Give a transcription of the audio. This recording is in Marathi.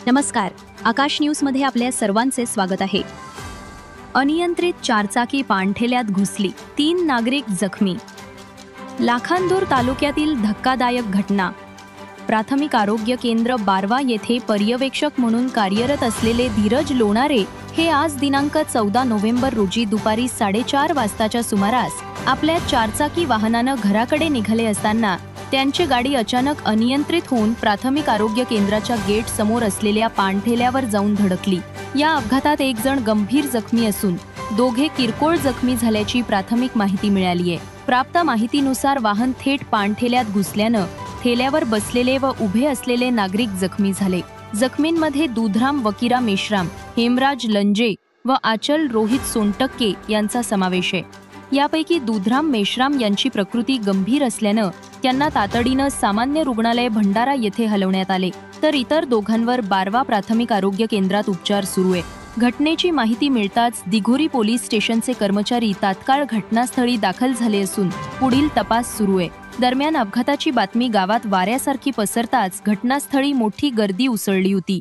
नमस्कार. आकाश न्यूजमध्ये आपल्या सर्वांचे स्वागत आहे. अनियंत्रित चारचाकी पाणठेल्यात घुसली, 3 नागरिक जखमी. लाखांदूर तालुक्यातील धक्कादायक घटना. प्राथमिक आरोग्य केंद्र बारवा येथे पर्यवेक्षक म्हणून कार्यरत असलेले धीरज लोणारे हे आज दिनांक 14 नोव्हेंबर रोजी दुपारी 4:30 वाजताच्या सुमारास आपल्या चारचाकी वाहनानं घराकडे निघाले असताना त्यांची गाडी अचानक अनियंत्रित होऊन प्राथमिक आरोग्य केंद्राच्या गेट समोर असलेल्या पाणठेल्यावर जाऊन धडकली. या अपघातात एक जण गंभीर जखमी असून दोघे किरकोळ जखमी झाल्याची प्राथमिक माहिती मिळाली आहे. प्राप्त माहितीनुसार वाहन थेट पाणठेल्यात घुसल्यानं ठेल्यावर बसलेले व उभे असलेले नागरिक जखमी झाले. जखमींमध्ये दुधराम वकीरा मेश्राम, हेमराज लंजे व आचल रोहित सोनटक्के यांचा समावेश आहे. यापैकी दुधराम मेश्राम यांची प्रकृती गंभीर असल्यानं त्यांना तातडीनं सामान्य रुग्णालय भंडारा येथे हलवण्यात आले, तर इतर दोघांवर बारवा प्राथमिक आरोग्य केंद्रात उपचार सुरू आहे. घटनेची माहिती मिळताच दिघोरी पोलीस स्टेशनचे कर्मचारी तात्काळ घटनास्थळी दाखल झाले असून पुढील तपास सुरू आहे. दरम्यान अपघाताची बातमी गावात वाऱ्यासारखी पसरताच घटनास्थळी मोठी गर्दी उसळली होती.